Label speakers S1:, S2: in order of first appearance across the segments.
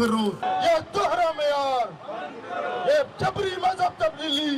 S1: विरोध, ये दोहरा मेयार, ये जबरी मजहब तब्दीली,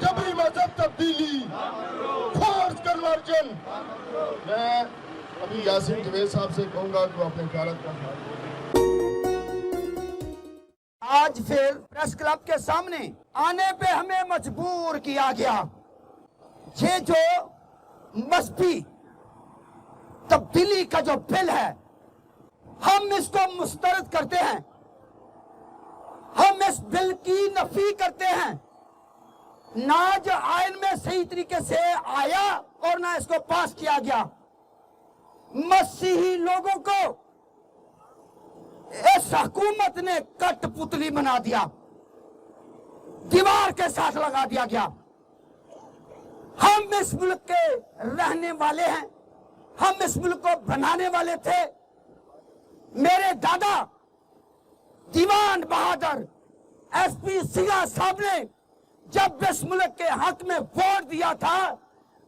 S1: जबरी मजहब तब्दीली, फोर्स कन्वर्जन। मैं अभी यासीन जवेद साहब से कहूंगा कि वो अपने ख्यालात का
S2: आज फिर प्रेस क्लब के सामने आने पे हमें मजबूर किया गया। ये जो मजहबी तब्दीली का जो बिल है, हम इसको मुस्तरद करते हैं, हम इस बिल की नफी करते हैं। ना जो आइन में सही तरीके से आया और ना इसको पास किया गया। मसीही लोगों को इस हुकूमत ने कठपुतली बना दिया, दीवार के साथ लगा दिया गया। हम इस मुल्क के रहने वाले हैं, हम इस मुल्क को बनाने वाले थे। मेरे दादा दीवान बहादुर एसपी सिंघा साहब ने जब इस मुल्क के हक में वोट दिया था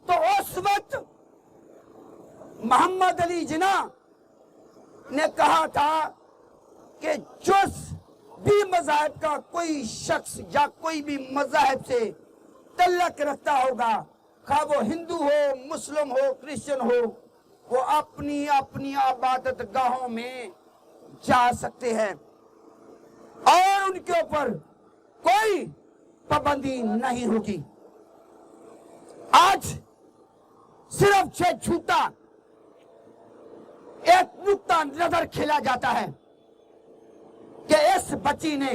S2: तो उस वक्त मोहम्मद अली जिन्ना ने कहा था कि जिस भी मज़हब का कोई शख्स या कोई भी मज़हब से तल्लक रखता होगा, खा वो हिंदू हो, मुस्लिम हो, क्रिश्चियन हो, वो अपनी अपनी इबादत गाहों में जा सकते हैं और उनके ऊपर कोई पाबंदी नहीं होगी। आज सिर्फ छह झूठा एक नुक्ता नजर खेला जाता है कि इस बच्ची ने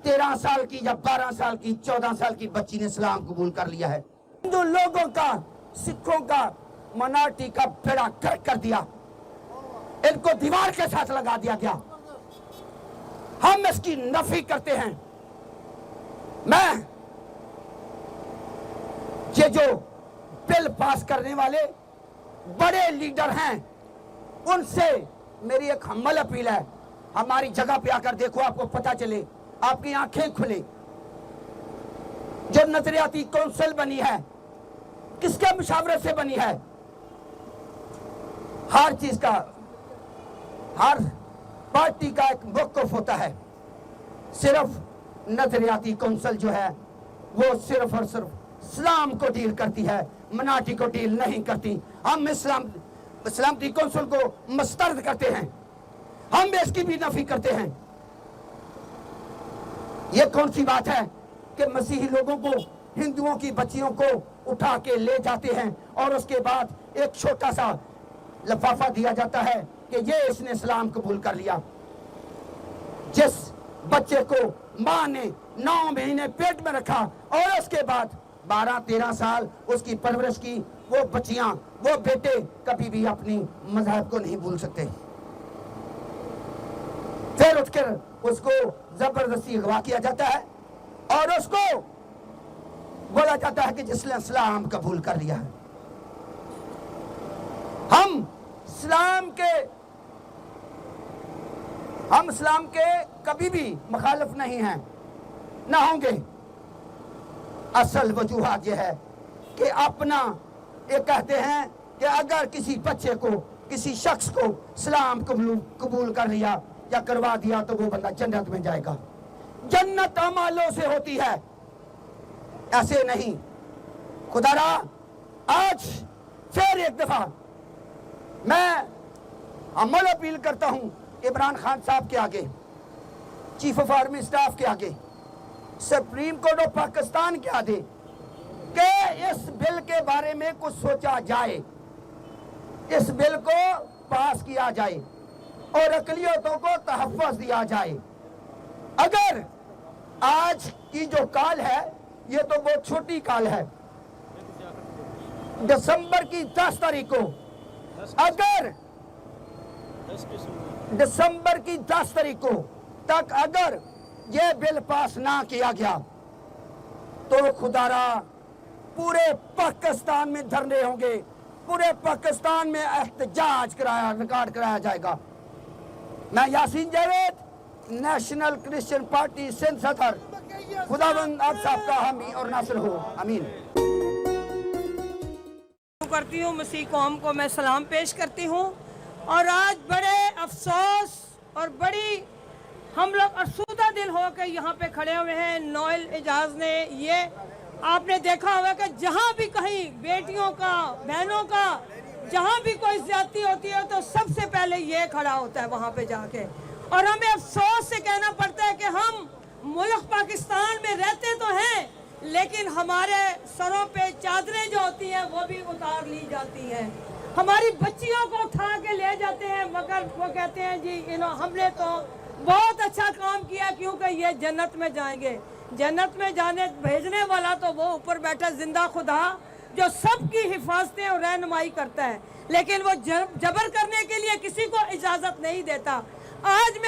S2: 13 साल की या 12 साल की 14 साल की बच्ची ने इस्लाम कबूल कर लिया है। हिंदू लोगों का, सिखों का, माइनॉरिटी का बेड़ा गर्क कर दिया, इनको दीवार के साथ लगा दिया गया। हम इसकी नफी करते हैं। मैं ये जो बिल पास करने वाले बड़े लीडर हैं, उनसे मेरी एक हमल अपील है, हमारी जगह पे आकर देखो, आपको पता चले, आपकी आंखें खुले। जो नजरियाती कौंसिल बनी है, किसके मुशावरे से बनी है? हर चीज का, हर पार्टी का एक मौक़िफ़ होता है। सिर्फ नजरियाती कौंसिल जो है वो सिर्फ और सिर्फ इस्लाम को डील करती है, मिनाटी को डील नहीं करती। हम इस्लामी कौंसिल को मुस्तरद करते हैं, हम इसकी भी नफी करते हैं। ये कौन सी बात है कि मसीही लोगों को, हिंदुओं की बच्चियों को उठा के ले जाते हैं और उसके बाद एक छोटा सा लिफाफा दिया जाता है कि ये इसने इस्लाम कबूल कर लिया। जिस बच्चे को माँ ने 9 महीने पेट में रखा और उसके बाद 12-13 साल उसकी परवरिश की, वो बच्चियां, वो बेटे कभी भी अपनी मजहब को नहीं भूल सकते। फिर उठकर उसको जबरदस्ती अगवा किया जाता है और उसको बोला जाता है कि जिसने इस्लाम कबूल कर लिया है। हम इस्लाम के कभी भी मुखालिफ नहीं हैं, ना होंगे। असल वजूहात यह है कि अपना ये कहते हैं कि अगर किसी बच्चे को, किसी शख्स को इस्लाम कबूल कर लिया या करवा दिया तो वो बंदा जन्नत में जाएगा। जन्नत अमालों से होती है, ऐसे नहीं। खुदारा, आज फिर एक दफा मैं अमल अपील करता हूं इमरान खान साहब के आगे, चीफ ऑफ आर्मी स्टाफ के आगे, सुप्रीम कोर्ट ऑफ पाकिस्तान के आगे कि इस बिल के बारे में कुछ सोचा जाए, इस बिल को पास किया जाए और अक़लियतों को तहफ़्फ़ुज़ दिया जाए। अगर आज की जो काल है, ये तो बहुत छोटी काल है। दिसंबर की 10 तारीख को, अगर दिसंबर की 10 तारीख को तक अगर ये बिल पास ना किया गया तो खुदारा पूरे पाकिस्तान में धरने होंगे, पूरे पाकिस्तान में एहतजाज रिकॉर्ड कराया जाएगा। मैं Yasin Javed, national Christian party Sindh सदर, खुदावंद आप साहब का हामी और नासिर हो, आमीन।
S3: करती हूँ, मसीह कौम को मैं सलाम पेश करती हूँ। और आज बड़े अफसोस और बड़ी हम लोग आसूदा दिल होकर यहाँ पे खड़े हुए हैं। नोएल एजाज ने ये आपने देखा होगा कि जहाँ भी कहीं बेटियों का, बहनों का, जहाँ भी कोई ज्यादती होती है तो सबसे पहले ये खड़ा होता है वहाँ पे जाके। और हमें अफसोस से कहना पड़ता है कि हम मुल्क पाकिस्तान में रहते तो हैं, लेकिन हमारे सरों पे चादरें जो होती हैं वो भी उतार ली जाती हैं। हमारी बच्चियों को उठा के ले जाते हैं, मगर वो कहते हैं जी हमने तो बहुत अच्छा काम किया क्योंकि ये जन्नत में जाएंगे। जन्नत में जाने भेजने वाला तो वो ऊपर बैठा जिंदा खुदा जो सबकी हिफाजतें और रहनुमाई करता है, लेकिन वो जबर करने के लिए किसी को इजाजत नहीं देता। आज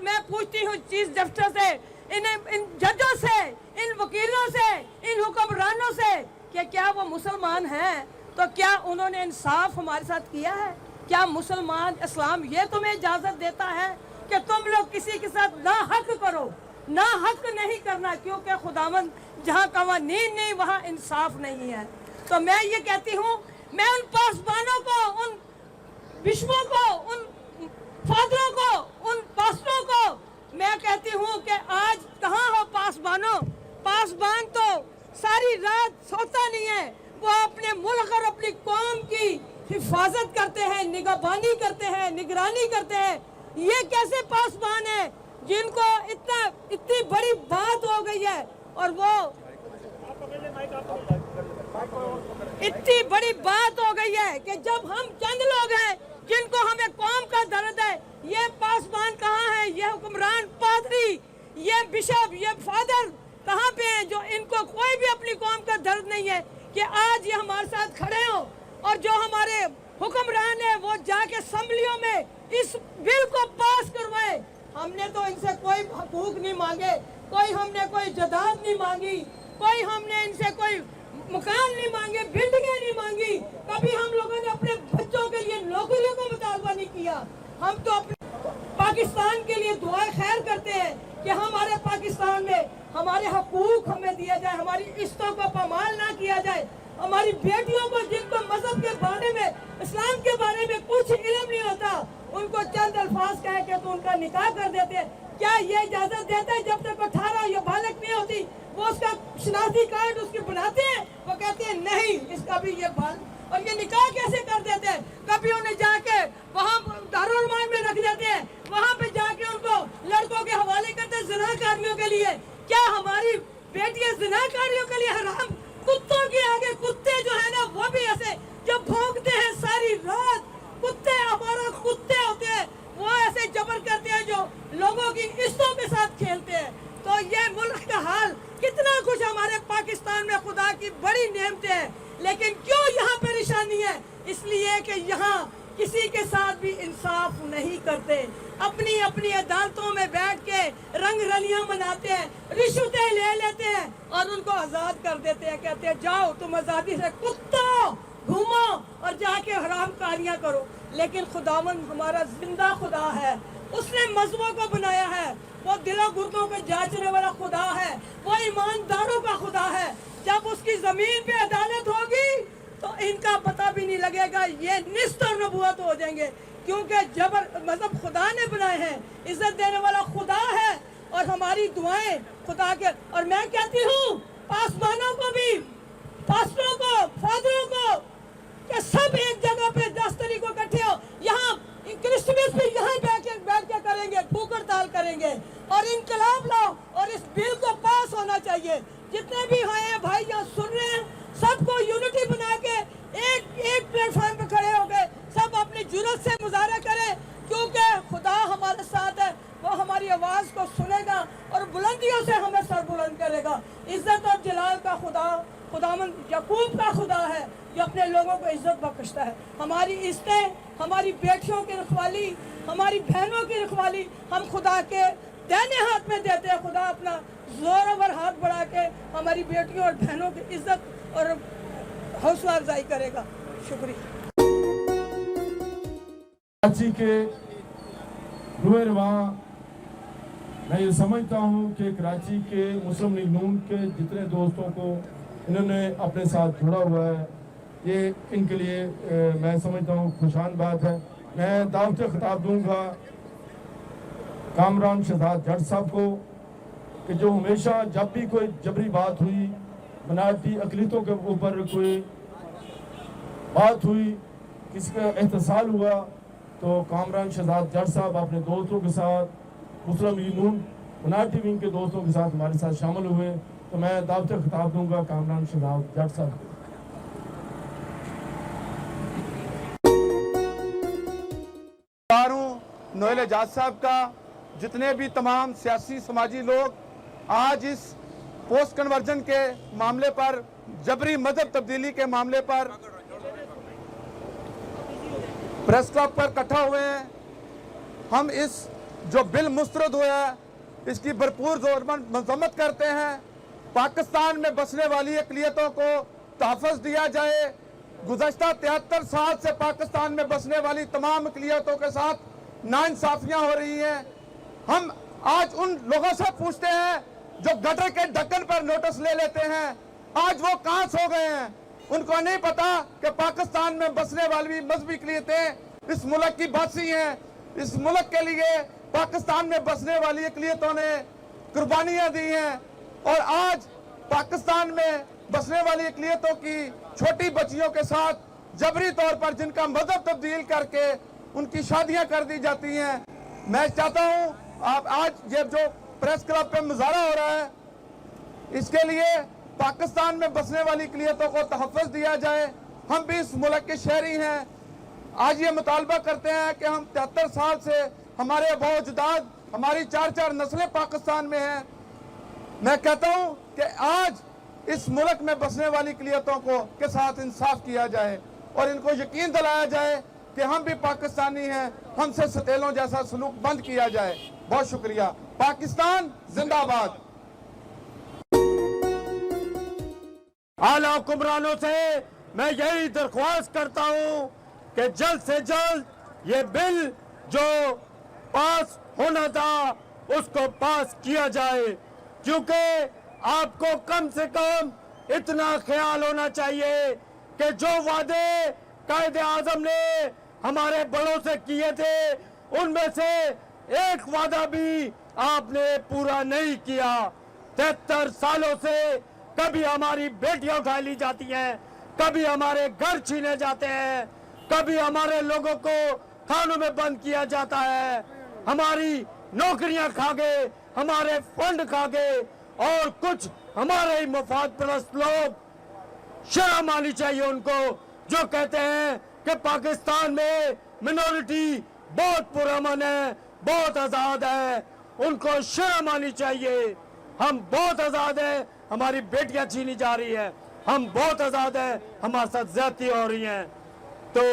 S3: मैं पूछती हूँ चीफ जस्टिस से, इन जजों से, इन वकीलों से, इन हुक्मरानों से कि क्या वो मुसलमान हैं, तो क्या उन्होंने इंसाफ हमारे साथ किया है? क्या मुसलमान इस्लाम ये तुम्हें इजाजत देता है कि तुम लोग किसी के साथ ना हक करो? ना हक नहीं करना, क्योंकि खुदावंद जहाँ कवानीन नहीं वहाँ इंसाफ नहीं है। तो मैं ये कहती हूँ, मैं उन पासबानों को, उन बिशपों को, उन फादरों को, उन पास्टरों को मैं कहती हूँ कि आज कहाँ हो पासबानों? पासबान तो सारी रात सोता नहीं है, वो अपने मुल्क और अपनी कौम की हिफाजत करते हैं, निगहबानी करते हैं, निगरानी करते हैं। ये कैसे पासबान है जिनको इतनी बड़ी बात हो गई है, और वो इतनी बड़ी बात हो गई है कि जब हम चंद लोग हैं जिनको हमें कौम का दर्द है, ये पासबान कहाँ है? ये हुक्मरान, पादरी, ये बिशप, ये फादर कहाँ पे हैं जो इनको कोई भी अपनी कौम का दर्द नहीं है कि आज ये हमारे साथ खड़े हो? और जो हमारे हुक्मरान है वो जाके असम्बलियों में इस बिल को पास करवाए। हमने तो इनसे कोई हकूक नहीं मांगे, हमने कोई जायदाद नहीं मांगी, हमने इनसे कोई मकान नहीं मांगे, बिल्डिंगें नहीं मांगी, कभी हम लोगों ने अपने बच्चों के लिए नौकरियों को मुतालबा नहीं किया। हम तो अपने पाकिस्तान के लिए दुआ खैर करते हैं कि हमारे पाकिस्तान में हमारे हकूक हमें दिया जाए, हमारी इज्जतों को पामाल ना किया जाए, हमारी बेटियों को जिनको मजहब के बारे में, इस्लाम के बारे में कुछ इल्म नहीं होता, उनको चंद अल्फाज कह के तो उनका निकाह कर देते हैं। क्या ये इजाजत देता है? जब तक 18 या बालक नहीं होती वो उसका शनाख्ती कार्ड उसकी बनाते हैं, वो कहते हैं नहीं इसका भी ये बाल, और ये निकाह कैसे कर देते हैं? कभी उन्हें जाके वहाँ दारुल मान में रख देते हैं, वहाँ पे जाके उनको लड़कों के हवाले करते हैं ज़िनाकारियों के लिए। क्या हमारी बेटियां ज़िनाकारियों के लिए हराम? कुत्तों के आगे कुत्ते जो है ना वो भी ऐसे जो भौंकते हैं सारी रात, कुत्ते हमारा कुत्ते होते हैं, वो ऐसे जबर करते हैं जो लोगों की इज्जतों के साथ खेलते हैं। तो ये मुल्क का हाल, कितना कुछ हमारे पाकिस्तान में खुदा की बड़ी नेमतें हैं, लेकिन क्यों यहाँ परेशानी है? इसलिए कि यहाँ किसी के साथ भी इंसाफ नहीं करते, अपनी अपनी अदालतों में बैठ के रंग रलियां मनाते हैं, रिश्वतें ले लेते हैं और उनको आजाद कर देते हैं। कहते हैं जाओ तुम आजादी से कुत्तों घूमो और जाके हरामकारियां करो। लेकिन खुदावंद हमारा जिंदा खुदा है, उसने मजहबों को बनाया है, वो दिलो गुर्दों को जांचने वाला खुदा है, वो ईमानदारों का खुदा है। जब उसकी जमीन पे अदालत होगी तो इनका पता भी नहीं लगेगा, ये निस्त और नबूवत हो जाएंगे, क्योंकि जबर मतलब खुदा ने बनाए हैं, इज्जत देने वाला खुदा है। और हमारी दुआएं खुदा के, और मैं कहती हूँ पासबानों को भी, पास्टरों को, फादरों को, कि सब एक जगह पे 10 तारीख को इकट्ठे हो, यहाँ क्रिसमस भी यहाँ बैठ के करेंगे, भूख हड़ताल करेंगे और इनकलाब लाओ और इस बिल को पास होना चाहिए। जितने भी हैं भाई यहाँ सुन रहे हैं, सबको यूनिटी बना के एक प्लेटफॉर्म पे खड़े हो गए, सब अपनी जुर्रत से मुजाहरा करें, क्योंकि खुदा हमारे साथ है, वो हमारी आवाज को सुनेगा और बुलंदियों से हमें सर बुलंद करेगा। इज्जत और जलाल का खुदा खुदावंद याकूब का खुदा है जो अपने लोगों को इज्जत बख्शता है। हमारी इज्जतें, हमारी बेटियों की रखवाली, हमारी बहनों की रखवाली हम खुदा के दाहिने हाथ में देते हैं। खुदा अपना जोरवर हाथ बढ़ा के हमारी बेटियों और बहनों की इज्जत और हौसला अफजाई करेगा। शुक्रिया।
S4: कराची के रुए रवा मैं ये समझता हूँ कि कराची के मुस्लिम लीग नून के जितने दोस्तों को इन्होंने अपने साथ जुड़ा हुआ है, ये इनके लिए मैं समझता हूँ खुशान बात है। मैं दावत खिताब दूंगा कामरान शहजाद जट साहब को कि जो हमेशा जब भी कोई जबरी बात हुई, मिनारती अकलीतों के ऊपर कोई बात हुई, किसी का एहतसाल हुआ, तो कामरान शहजाद जट साहब अपने दोस्तों के साथ मुस्लिम लीग नून मिनारती विंग के दोस्तों के साथ हमारे साथ शामिल हुए। तो मैं दावत खिताब दूंगा कामरान शहजाद जट साहब को।
S5: नोएल एजाज साहब का, जितने भी तमाम सियासी समाजी लोग आज इस पोस्ट कन्वर्जन के मामले पर, जबरी मजहब तब्दीली के मामले पर प्रेस क्लब पर इकट्ठा हुए हैं, हम इस जो बिल मुस्तरद हुआ है इसकी भरपूर जोरमंद मजम्मत करते हैं। पाकिस्तान में बसने वाली अक़लियतों को तहफ़्फ़ुज़ दिया जाए। गुज़श्ता 73 साल से पाकिस्तान में बसने वाली तमाम अक़लियतों के साथ नाइंसाफ़ियाँ हो रही हैं। हम आज उन लोगों से पूछते हैं जो गटर के ढक्कन पर नोटिस ले लेते हैं, आज वो कहाँ सो गए हैं? उनको नहीं पता कि पाकिस्तान में बसने वाली मजहबी अक़लियतें इस मुल्क की बासी हैं। इस मुल्क के लिए पाकिस्तान में बसने वाली अक़लियतों ने कुर्बानियाँ दी हैं, और आज पाकिस्तान में बसने वाली अक़लियतों की छोटी बच्चियों के साथ जबरी तौर पर जिनका मजहब तब्दील करके उनकी शादियां कर दी जाती हैं। मैं चाहता हूं आप आज ये जो प्रेस क्लब पे मुजाहरा हो रहा है, इसके लिए पाकिस्तान में बसने वाली अक़लियतों को तहफ़्फ़ुज़ दिया जाए। हम भी इस मुल्क के शहरी हैं। आज ये मुतालबा करते हैं कि हम 73 साल से हमारे अबो-अजदाद, हमारी 4-4 नस्लें पाकिस्तान में हैं। मैं कहता हूं कि आज इस मुल्क में बसने वाली अक़लियतों को के साथ इंसाफ किया जाए और इनको यकीन दिलाया जाए कि हम भी पाकिस्तानी हैं, हमसे सतेलों जैसा सलूक बंद किया जाए। बहुत शुक्रिया। पाकिस्तान जिंदाबाद।
S6: आला हुक्मरानों से मैं यही दरख्वास्त करता हूं कि जल्द से जल्द ये बिल जो पास होना था उसको पास किया जाए, क्योंकि आपको कम से कम इतना ख्याल होना चाहिए कि जो वादे कायदे आज़म ने हमारे बड़ों से किए थे उनमें से एक वादा भी आपने पूरा नहीं किया। 73 सालों से कभी हमारी बेटियां उठा ली जाती हैं, कभी हमारे घर छीने जाते हैं, कभी हमारे लोगों को थानों में बंद किया जाता है, हमारी नौकरियां खा गए, हमारे फंड खा गए, और कुछ हमारे ही मफाद परस्त लोग, शर्म आनी चाहिए उनको, जो कहते हैं कि पाकिस्तान में मिनॉरिटी बहुत पुरअमन है, बहुत आज़ाद है। उनको शर्म आनी चाहिए। हम बहुत आज़ाद हैं, हमारी बेटियां छीनी जा रही है, हम बहुत आज़ाद हैं, हमारे साथ ज्यादती हो रही हैं। तो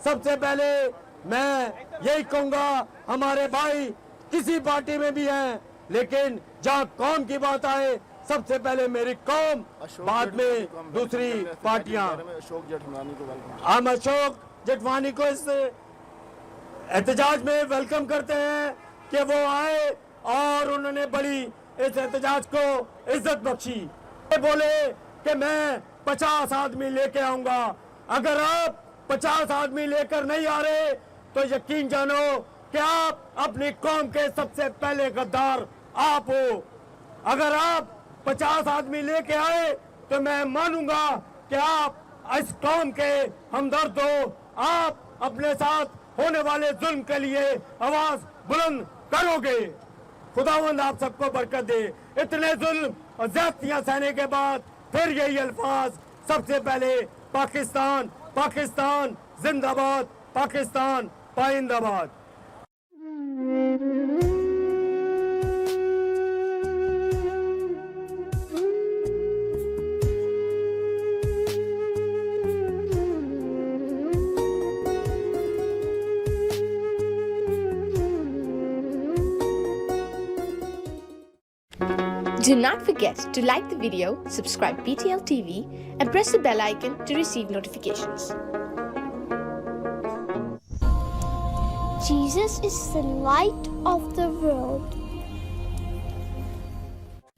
S6: सबसे पहले मैं यही कहूँगा, हमारे भाई किसी पार्टी में भी हैं, लेकिन जहाँ कौम की बात आए सबसे पहले मेरी कौम, बाद में दूसरी पार्टियां। हम अशोक जेठवानी को इस एहतजाज में वेलकम करते हैं कि वो आए और उन्होंने बड़ी इस एहतजाज को इज्जत बख्शी। बोले कि मैं 50 आदमी लेके आऊंगा। अगर आप 50 आदमी लेकर नहीं आ रहे तो यकीन जानो कि आप अपनी कौम के सबसे पहले गद्दार आप हो। अगर आप 50 आदमी लेके आए तो मैं मानूंगा कि आप इस कौम के हमदर्द हो, आप अपने साथ होने वाले जुल्म के लिए आवाज बुलंद करोगे। खुदावंद आप सबको बरकत दे। इतने जुल्म और ज्यादतियां सहने के बाद फिर यही अल्फाज, सबसे पहले पाकिस्तान, पाकिस्तान जिंदाबाद, Pakistan पाइंदाबाद।
S7: Do not forget to like the video, subscribe PTL TV, and press the bell icon to receive notifications.
S8: Jesus is the light of the world.